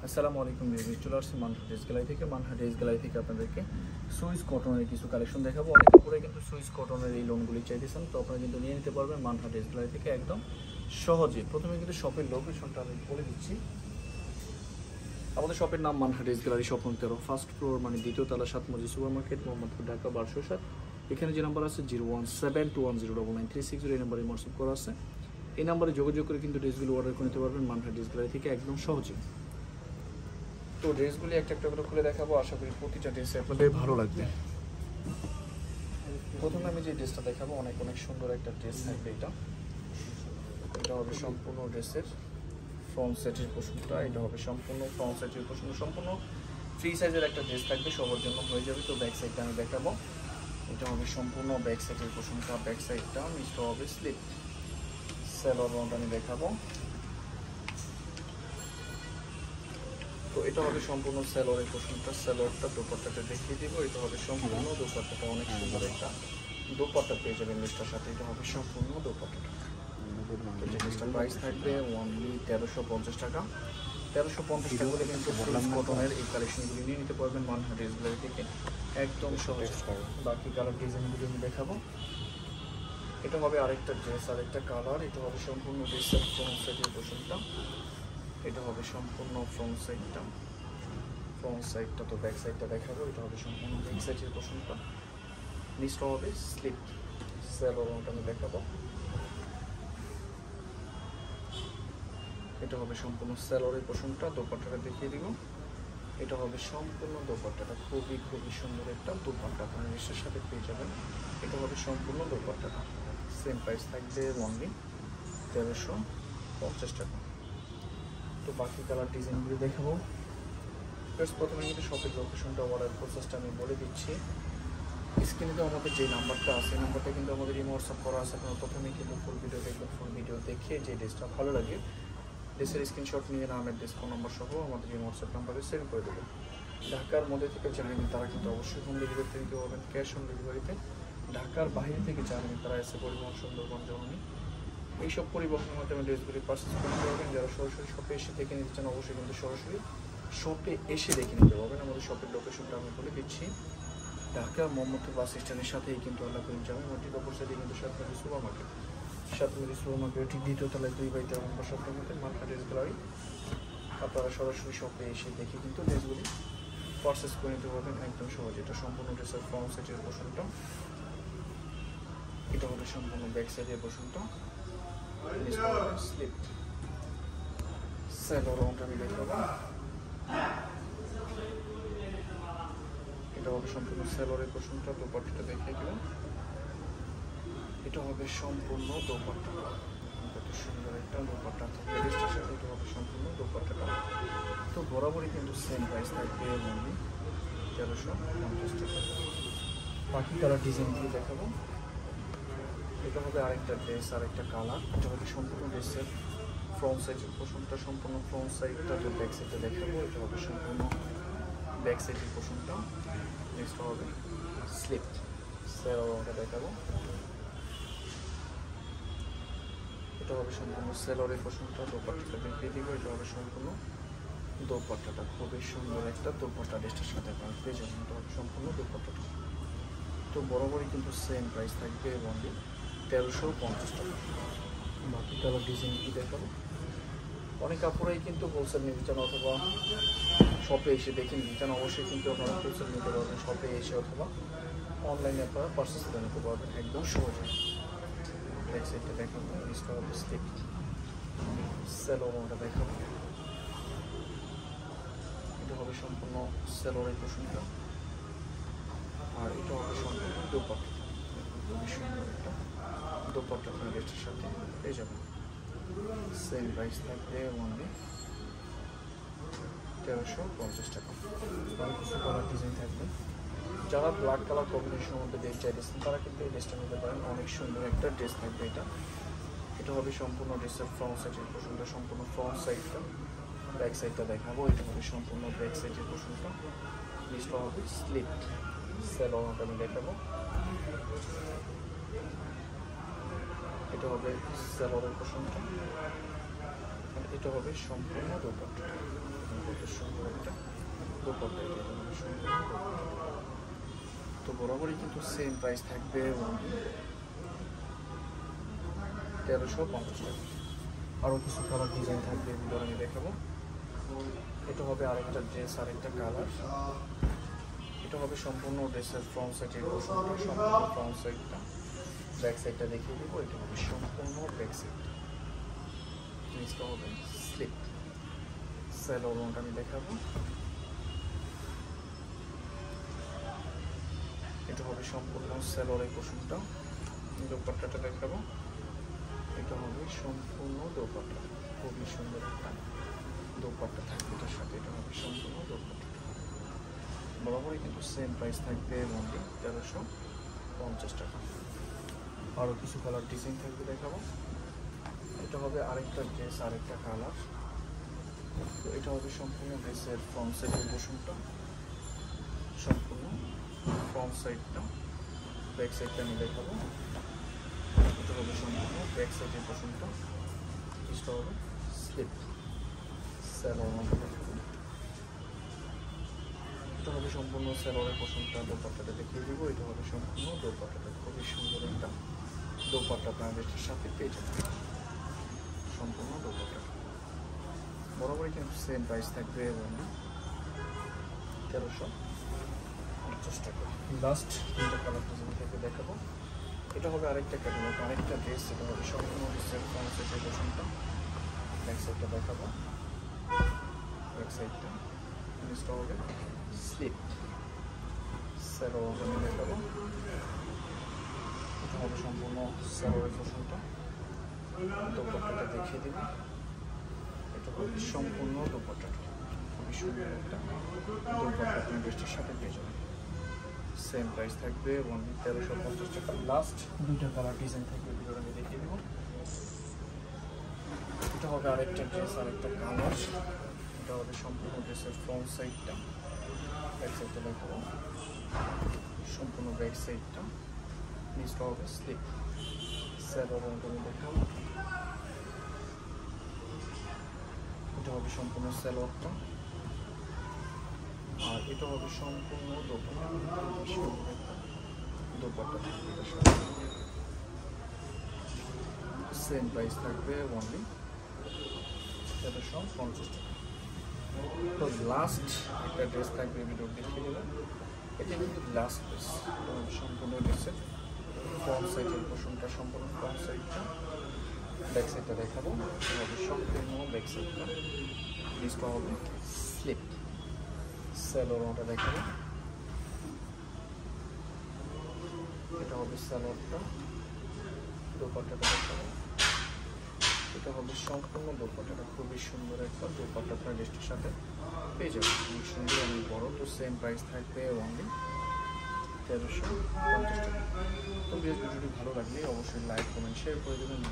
আসসালামু আলাইকুম ভিউয়ার্স, চলে আসছি মানহা ড্রেস গ্যালারি থেকে। মানহা ড্রেস গ্যালারি থেকে আপনাদেরকে সুইস কটনের কিছু কালেকশন দেখাবো। অনেক উপরে কিন্তু সুইস কটনের এই লোনগুলি চাইতেছেন, তো আপনারা কিন্তু নিয়ে নিতে পারবেন মানহা ড্রেস গ্যালারি থেকে একদম সহজে। প্রথমে কিন্তু শপের লোকেশনটা আমি বলে দিচ্ছি। আমাদের শপের নাম মানহা ড্রেস গ্যালারি, স্বপ্ন 13, ফার্স্ট ফ্লোর মানে দ্বিতীয় তলা, 7 মজি সুপার মার্কেট, মোহাম্মদপুর, ঢাকা 1207। এখানে যে নাম্বার আছে 01721099360, এই নাম্বারে হোয়াটসঅ্যাপ করা আছে। এই নাম্বারে যোগাযোগ করে কিন্তু ড্রেসগুলো অর্ডার করে নিতে পারবেন মানহা ড্রেস গ্যালারি থেকে একদম সহজে। তো ড্রেসগুলি একটা একটা করে খুলে দেখাবো, আশা করি প্রতিটা ড্রেস আপনাদের ভালো লাগবে। প্রথমে আমি যে ড্রেসটা দেখাবো অনেক অনেক সুন্দর একটা ড্রেস থাকবে। এটা হবে সম্পূর্ণ ড্রেসের ফ্রন্ট সেটের পোর্শনটা। এটা হবে সম্পূর্ণ ফ্রন্ট সেটের পোর্শন, সম্পূর্ণ ফ্রি সাইজের একটা ড্রেস থাকবে, সবার জন্য হয়ে যাবে। তো ব্যাক সাইডটা আমি দেখাবো। এটা হবে সম্পূর্ণ ব্যাক সাইডের পোর্শনটা। ব্যাক সাইডটা মিশ্র হবে স্লিপ। সেলোয়ার রাউন্ড আমি দেখাবো। তো এটা হবে সম্পূর্ণ সেলোয়ারের পোর্শনটা। সেলোয়ারটা দোপাট্টাটা দেখিয়ে দিব। এটা হবে সম্পূর্ণ দোপাট্টাটা, অনেক সুন্দর একটা দোপাট্টা পেয়ে যাবেন ড্রেসটার সাথে। এটা হবে সম্পূর্ণ দোপাট্টাটা। ড্রেসটার প্রাইস থাকবে অনলি 1350 টাকা। 1350 টাকা করে কিন্তু কটনের এই কালেকশনগুলি নিয়ে নিতে পারবেন মানহা ড্রেস গ্যালারি থেকে একদম সহজ। বাকি কালার ডিজাইনগুলি আমি দেখাবো। এটা হবে আরেকটা ড্রেস, আরেকটা কালার। এটা হবে সম্পূর্ণ ড্রেসের ফ্রন্ট সাইডের পোর্শনটা। এটা হবে সম্পূর্ণ ফ্রন্ট সাইডটা। তো ব্যাক সাইডটা দেখাবো। এটা হবে সম্পূর্ণ ব্যাক সাইডের পোর্শনটা। নিচটা হবে স্লিপ। সেলোয়ারটা আমি দেখাবো। এটা হবে সম্পূর্ণ সেলোয়ারের পোর্শনটা। দোপাট্টাটা দেখিয়ে দিব। এটা হবে সম্পূর্ণ দোপাট্টাটা, খুবই খুবই সুন্দর একটা দোপাট্টা আপনার ড্রেসের সাথে পেয়ে যাবেন। এটা হবে সম্পূর্ণ দোপাট্টাটা। সেম প্রাইস থাকবে অনলি 1350 টাকা। তো বাকি কালার ডিজাইনগুলি দেখাবো। প্রথমে কিন্তু শপের লোকেশনটা, অর্ডার প্রসেসটা আমি বলে দিচ্ছি। স্ক্রিনে তো আমাদের যে নাম্বারটা আছে, নাম্বারটা কিন্তু আমাদের এই হোয়াটসঅ্যাপ করা আছে। আপনারা প্রথমেই কিন্তু ফুল ভিডিও দেখবেন। ফুল ভিডিও দেখে যে ড্রেসটা ভালো লাগে ড্রেসের স্ক্রিনশট নিয়ে নামের ড্রেস ফোন নম্বর সহ আমাদের এই হোয়াটসঅ্যাপ নাম্বারে সেন্ড করে দেবেন। ঢাকার মধ্যে থেকে জানেন তারা কিন্তু অবশ্যই হোম ডেলিভারিতে নিতে পারবেন, ক্যাশ অন ডেলিভারিতে। ঢাকার বাইরে থেকে জানেন তারা এসে পরিবহন, সুন্দরবন, জননী এইসব পরিবহনের মাধ্যমে ড্রেসগুলি পারচেস করতে পারবেন। যারা সরাসরি শপে এসে দেখে নিতে চান অবশ্যই কিন্তু সরাসরি শপে এসে দেখে নিতে পারবেন। আমাদের শপের লোকেশনটা আমি বলে দিচ্ছি। ঢাকা মোহাম্মদপুর বাস স্ট্যান্ডের সাথেই কিন্তু আল্লাহ করিম জামে মসজিদ, অপর সাইডে কিন্তু সাতমারি সুপার মার্কেট। সাতমারি সুপার মার্কেটের দ্বিতীয় তলায় 2/3 নম্বর শপের মধ্যে মানহা ড্রেস গ্যালারি। আপনারা সরাসরি শপে এসে দেখে কিন্তু ড্রেসগুলি পারচেস করে নিতে পারবেন একদম সহজে। এটা সম্পূর্ণ ড্রেসের ফ্রন্ট সাইডের পোর্শনটা। এটা হবে সম্পূর্ণ ব্যাক সাইডের পোর্শনটা। স্লিপ। সেলোয়ার রাউন্ড আমি দেখাবো। এটা হবে সম্পূর্ণ সেলোয়ারের পোর্শনটা। দোপাট্টাটা দেখিয়ে দেব। এটা হবে সম্পূর্ণ দোপাট্টাটা, কত সুন্দর একটা দোপাট্টা থাকবে ড্রেসটার সাথে। এটা হবে সম্পূর্ণ দোপাট্টাটা। তো বরাবরই কিন্তু সেম প্রাইস থাকবে অনলি 1350 টাকা। বাকি কালার ডিজাইনগুলো দেখাবো। এটা হবে আরেকটা ড্রেস, আরেকটা কালার। এটা হবে সম্পূর্ণ ড্রেসের ফ্রন্ট সাইডের পোর্শনটা, সম্পূর্ণ ফ্রন্ট সাইডটা। তো ব্যাক সাইডটা দেখাবো। এটা হবে সম্পূর্ণ ব্যাক সাইডের পোর্শনটা। নেক্সট হবে স্লিপ। সেলোয়ারটা দেখাবো। এটা হবে সম্পূর্ণ সেলোয়ারের পোর্শনটা। দোপাট্টাটা দেখিয়ে দিব। এটা হবে সম্পূর্ণ দোপাট্টাটা, খুবই সুন্দর একটা দোপাট্টা ড্রেসটার সাথে আপনারা পেয়ে যাবেন। এটা হবে সম্পূর্ণ দোপাট্টাটা। তো বরাবরই কিন্তু সেম প্রাইস থাকবে অনলি 1350 টাকা। বাকি কালার ডিজাইন কি দেখাবো। অনেক কাপড়াই কিন্তু হোলসেল নিতে চান অথবা শপে এসে দেখে নিতে চান, অবশ্যই কিন্তু আপনারা হোলসেল নিতে পারবেন শপে এসে, অথবা অনলাইনে আপনারা পারচেস করে নিতে পারবেন একদম সহজে। ব্যাক সাইডটা দেখাবো। নিচটা হবে স্লিপ। সেলোয়ারটা দেখাবো। এটা হবে সম্পূর্ণ সেলোয়ারের পোর্শনটা। আর এটা হবে সম্পূর্ণ দোপাট্টা, খুবই সুন্দর একটা দোপাট্টা আপনার ড্রেসটার সাথে পেয়ে যাবেন। সেম প্রাইস থাকবে অনলি 1350 টাকা। আর কিছু কালার ডিজাইন থাকবে। যারা ব্ল্যাক কালার কম্বিনেশনের মধ্যে ড্রেস চাইতেছেন তারা কিন্তু এই ড্রেসটা নিতে পারেন, অনেক সুন্দর একটা ড্রেস থাকবে এটা। এটা হবে সম্পূর্ণ ড্রেসের ফ্রন্ট সাইডের পোর্শনটা, সম্পূর্ণ ফ্রন্ট সাইডটা। ব্যাক সাইডটা দেখাবো। এটা হবে সম্পূর্ণ ব্যাক সাইডের পোর্শনটা। নিচটা হবে স্লিপ। সেলোয়ারটা আমি দেখাবো। এটা হবে সেলোয়ারের পোর্শনটা। আর এটা হবে সম্পূর্ণ দোপাট্টা, কত সুন্দর দোপাট্টা এটা হবে সম্পূর্ণ দোপাট্টা। তো বরাবরই কিন্তু সেম প্রাইস থাকবে 1350 টাকা। আরও কিছু কালার ডিজাইন থাকবে এগুলো আমি দেখাবো। এটা হবে আরেকটা ড্রেস, আরেকটা কালার। এটা হবে সম্পূর্ণ ড্রেসের ফ্রন্ট সাইডের পোর্শনটা, সম্পূর্ণ ফ্রন্ট সাইডটা। ব্যাক সাইডটা দেখিয়ে দেবো। এটা হবে সম্পূর্ণ ব্যাক সাইড। জিনিসটা হবে স্লিপ। স্যালোনটা আমি দেখাবো। এটা হবে সম্পূর্ণ স্যালোরের পোর্শনটা। দোপাট্টাটা দেখাবো। এটা হবে সম্পূর্ণ দোপাট্টা, খুবই সুন্দর একটা দোপাট্টা থাকবে এটার সাথে। এটা হবে সম্পূর্ণ দোপাট্টা। বরাবরই কিন্তু সেম প্রাইস থাকবে অনলি 1350 টাকা। আরও কিছু কালার ডিজাইন থাকবে দেখাবো। এটা হবে আরেকটা ড্রেস, আরেকটা কালার। তো এটা হবে সম্পূর্ণ ড্রেসের ফ্রন্ট সাইডের পোর্শনটা, সম্পূর্ণ ফ্রন্ট সাইডটা। ব্যাক সাইডটা আমি দেখাবো। এটা হবে সম্পূর্ণ ব্যাক সাইডের পোর্শনটা। এটা হবে স্লিপ। স্যালোনটা দেখাবো। এটা হবে সম্পূর্ণ স্যালোরের পোর্শনটা। দোপাট্টাটা দেখিয়ে দিব। এটা হবে সম্পূর্ণ দোপাট্টাটা, খুবই সুন্দর একটা দোপাট্টা আপনাদের সাথে পেয়ে যাবেন। সম্পূর্ণ দোপাট্টা বরাবরই কিন্তু সেম প্রাইস থাকবে 1350 টাকা। লাস্ট তিনটা কালার ডিজাইন থেকে দেখাবো। এটা হবে আরেকটা ক্যাটালগ, আরেকটা ড্রেস। এটা হবে সম্পূর্ণ ড্রেসের ফ্রন্ট সাইডের পোর্শনটা। ব্যাক সাইডটা দেখাবো। ব্যাক সাইডটা জিনিসটা হবে স্লিপ। স্যালোয়ারটা আমি দেখাবো। এটা হবে সম্পূর্ণ স্যালোয়ারের পোর্শনটা। দোপাট্টাটা দেখিয়ে দিব। এটা হবে সম্পূর্ণ দোপাট্টাটা, খুবই সুন্দর একটা দোপাট্টা আপনি ড্রেসটির সাথে পেয়ে যাবেন। সেম প্রাইস থাকবে 1350 টাকা। লাস্ট দুইটা কালার ডিজাইন থাকবে, এগুলো আমি দেখিয়ে দেবো। এটা হবে আরেকটা ড্রেস, আরেকটা কালার। এটা হবে সম্পূর্ণ ড্রেসের ফ্রন্ট সাইডটা। ব্যাক সাইডটা দেখাবো। সম্পূর্ণ ব্যাক সাইডটা। নিচটা হবে স্লিপ। স্যালোয়ারটা আমি দেখাবো। এটা হবে সম্পূর্ণ স্যালোয়ারটা। আর এটা হবে সম্পূর্ণ দোপাট্টা, দোপাট্টা থাকবে এটার সাথে। সেম প্রাইস থাকবে অনলি 1350 টাকা। তো লাস্ট একটা ড্রেস থাকবে, ভিডিও দেখিয়ে দেবেন। এটা কিন্তু লাস্ট ড্রেস। সম্পূর্ণ ড্রেসের ফ্রন্ট সাইডের পোর্শনটা, সম্পূর্ণ ফ্রন্ট সাইডটা। ব্যাক সাইডটা দেখাবো। এটা হবে সম্পূর্ণ ব্যাক সাইডটা। নিচটা হবে স্লিপ। স্যালোয়ারটা দেখাবো। এটা হবে স্যালোয়ারটা। দোপাট্টাটা দেখাবো। এটা হবে সম্পূর্ণ দোপাট্টাটা, খুবই সুন্দর একটা দোপাট্টা আপনার ড্রেসটির সাথে পেয়ে যাবেন। অনেক সুন্দর, অনেক বড়। তো সেম প্রাইস থাকবে অনলি 1350 টাকা। তো ভিডিওটি ভালো লাগলে অবশ্যই লাইক, কমেন্ট, শেয়ার করে দেবেন।